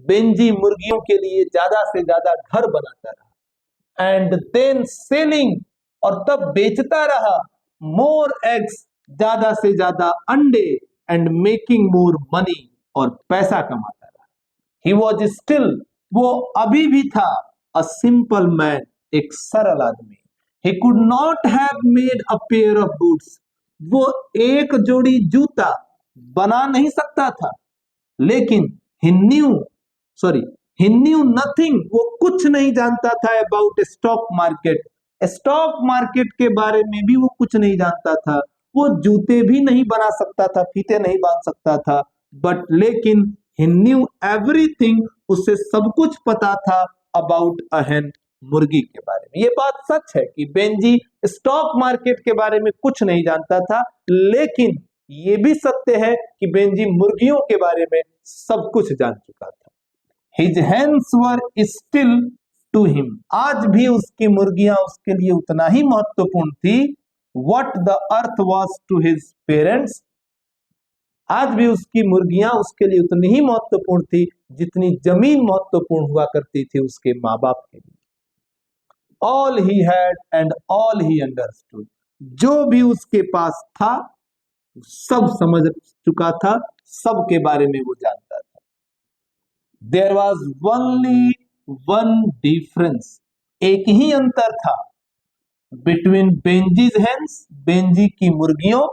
बेंजी मुर्गियों के लिए ज्यादा से ज्यादा घर बनाता रहा। एंड देन सेलिंग, और तब बेचता रहा, मोर एग्स, ज्यादा से ज्यादा अंडे, एंड मेकिंग मोर मनी, और पैसा कमाता रहा। ही वॉज स्टिल, वो अभी भी था, अ सिंपल मैन, एक सरल आदमी। He could not have made a pair of boots, वो एक जोड़ी जूता बना नहीं सकता था, लेकिन he knew nothing, वो कुछ नहीं जानता था about stock market, stock market के बारे में भी वो कुछ नहीं जानता था। वो जूते भी नहीं बना सकता था, फीते नहीं बांध सकता था, बट लेकिन he knew everything, उसे सब कुछ पता था about a hen, मुर्गी के बारे में। ये बात सच है कि बेंजी स्टॉक मार्केट के बारे में कुछ नहीं जानता था, लेकिन ये भी सत्य है कि बेंजी मुर्गियों के बारे में सब कुछ जान चुका था। His hens were still to him, आज भी उसकी मुर्गियां उसके लिए उतना ही महत्वपूर्ण थी। What the earth was to his parents, आज भी उसकी मुर्गियां उसके लिए उतनी ही महत्वपूर्ण थी जितनी जमीन महत्वपूर्ण हुआ करती थी उसके माँ बाप के लिए। All he had and all he understood, जो भी उसके पास था सब समझ चुका था, सब के बारे में वो जानता था। There was only one difference, एक ही अंतर था, between Benji's hens, बेंजी की मुर्गियों,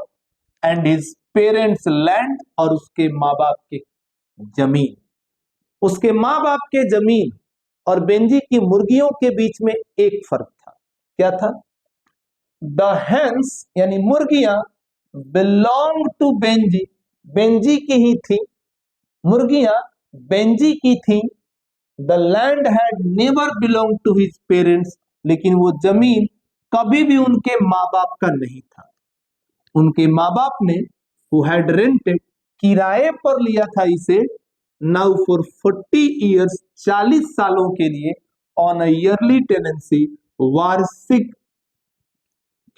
and his parents' land, और उसके माँ बाप के जमीन। उसके माँ बाप के जमीन और बेंजी की मुर्गियों के बीच में एक फर्क था। क्या था? द हेन्स यानी मुर्गियां बिलोंग टू बेंजी, बेंजी की ही थी, मुर्गियां बेंजी की थी। The land had never belong to his parents, लेकिन वो जमीन कभी भी उनके माँ बाप का नहीं था। उनके माँ बाप ने who had rented, किराए पर लिया था इसे, now for 40 years, 40 सालों के लिए, on a yearly tenancy, वार्षिक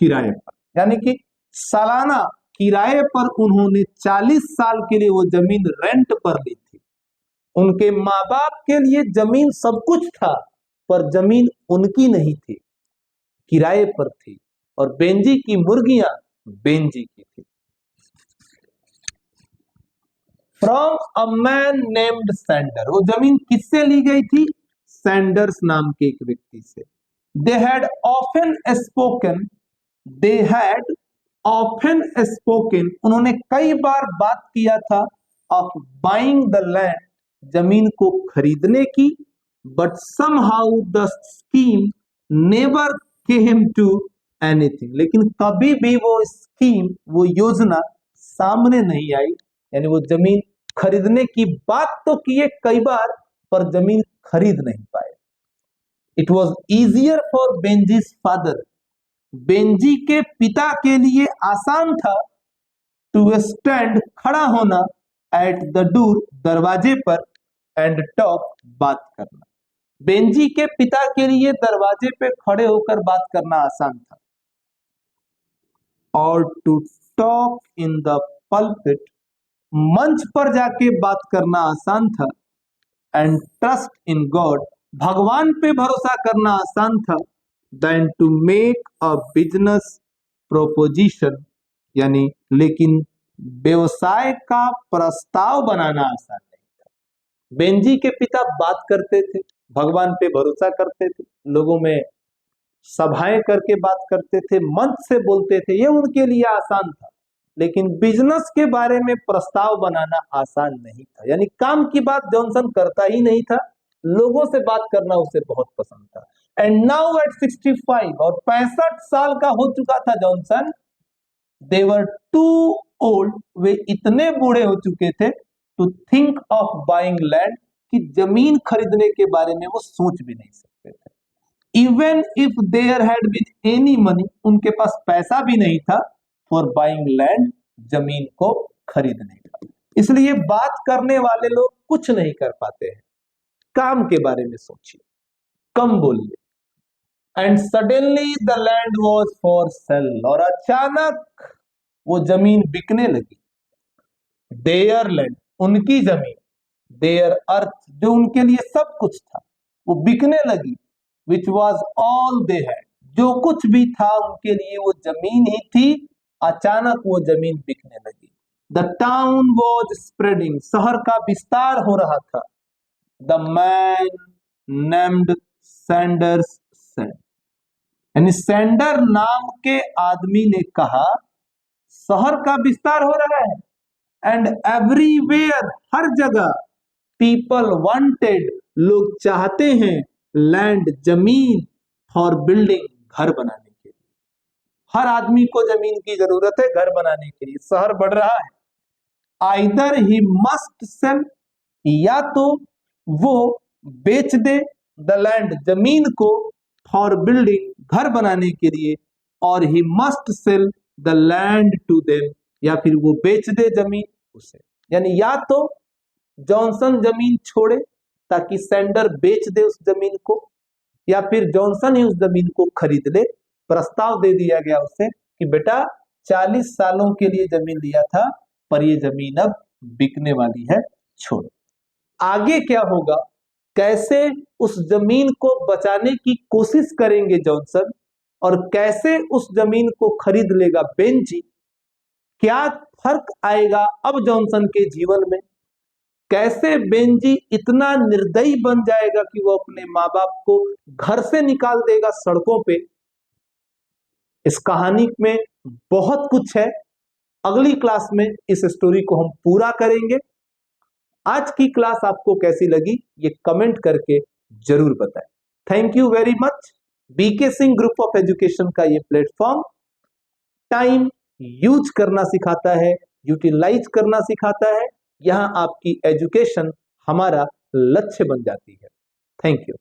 किराए पर, यानी कि सालाना किराए पर उन्होंने 40 साल के लिए वो जमीन रेंट पर ली थी। उनके माँ बाप के लिए जमीन सब कुछ था, पर जमीन उनकी नहीं थी, किराए पर थी, और बेंजी की मुर्गियां बेंजी की थी। From a man named Sander, वो जमीन किससे ली गई थी? सैंडर्स नाम के एक व्यक्ति से। They had often spoken, they had often spoken, उन्होंने कई बार बात किया था, ऑफ बाइंग द लैंड, जमीन को खरीदने की, but somehow the scheme never came to anything, लेकिन कभी भी वो स्कीम, वो योजना सामने नहीं आई, यानी वो जमीन खरीदने की बात तो किए कई बार, पर जमीन खरीद नहीं पाए। It was easier for Benjy's father, Benjy के पिता के लिए आसान था, टू स्टैंड, खड़ा होना, एट द डोर, दरवाजे पर, एंड टॉक, बात करना। बेंजी के पिता के लिए दरवाजे पे खड़े होकर बात करना आसान था, और to talk in the pulpit, मंच पर जाके बात करना आसान था, एंड ट्रस्ट इन गॉड, भगवान पे भरोसा करना आसान था, than to make a business proposition, यानी लेकिन व्यवसाय का प्रस्ताव बनाना आसान नहीं था। बेंजी के पिता बात करते थे, भगवान पे भरोसा करते थे, लोगों में सभाएं करके बात करते थे, मंच से बोलते थे, ये उनके लिए आसान था, लेकिन बिजनेस के बारे में प्रस्ताव बनाना आसान नहीं था। यानी काम की बात जॉनसन करता ही नहीं था, लोगों से बात करना उसे बहुत पसंद था। एंड नाउ एट 65, और 65 साल का हो चुका था Johnson, they were too old, वे इतने बूढ़े हो चुके थे, to think of buying land, कि जमीन खरीदने के बारे में वो सोच भी नहीं सकते थे। Even if there had been any money, उनके पास पैसा भी नहीं था, फॉर बाइंग लैंड, जमीन को खरीदने का। इसलिए बात करने वाले लोग कुछ नहीं कर पाते हैं, काम के बारे में सोचिए, कम बोलिए। And suddenly the land was for sale, और अचानक वो जमीन बिकने लगी। देयर लैंड, उनकी जमीन, देयर अर्थ, जो उनके लिए सब कुछ था, वो बिकने लगी। Which was all they had, जो कुछ भी था उनके लिए वो जमीन ही थी, अचानक वो जमीन बिकने लगी। द टाउन वॉज स्प्रेडिंग, शहर का विस्तार हो रहा था। The man named Sanders said, यानी सैंडर नाम के आदमी ने कहा, शहर का विस्तार हो रहा है, एंड एवरीवेयर, हर जगह, पीपल वांटेड, लोग चाहते हैं, लैंड, जमीन, फॉर बिल्डिंग, घर बनाने के लिए। हर आदमी को जमीन की जरूरत है घर बनाने के लिए, शहर बढ़ रहा है। आइदर ही मस्ट सेल, या तो वो बेच दे, द लैंड, जमीन को, फॉर बिल्डिंग, घर बनाने के लिए, और he must sell the land to them, या फिर वो बेच दे जमीन उसे। यानी या तो जॉनसन जमीन छोड़े ताकि सैंडर बेच दे उस जमीन को, या फिर जॉनसन ही उस जमीन को खरीद ले। प्रस्ताव दे दिया गया उसे कि बेटा 40 सालों के लिए जमीन लिया था, पर ये जमीन अब बिकने वाली है, छोड़ो। आगे क्या होगा, कैसे उस जमीन को बचाने की कोशिश करेंगे जॉनसन, और कैसे उस जमीन को खरीद लेगा बेंजी, क्या फर्क आएगा अब जॉनसन के जीवन में, कैसे बेंजी इतना निर्दयी बन जाएगा कि वो अपने माँ बाप को घर से निकाल देगा सड़कों पे। इस कहानी में बहुत कुछ है, अगली क्लास में इस स्टोरी को हम पूरा करेंगे। आज की क्लास आपको कैसी लगी ये कमेंट करके जरूर बताएं। Thank you very much. B K Singh group of education का ये प्लेटफॉर्म टाइम यूज करना सिखाता है, यूटिलाइज करना सिखाता है। यहां आपकी एजुकेशन हमारा लक्ष्य बन जाती है। Thank you.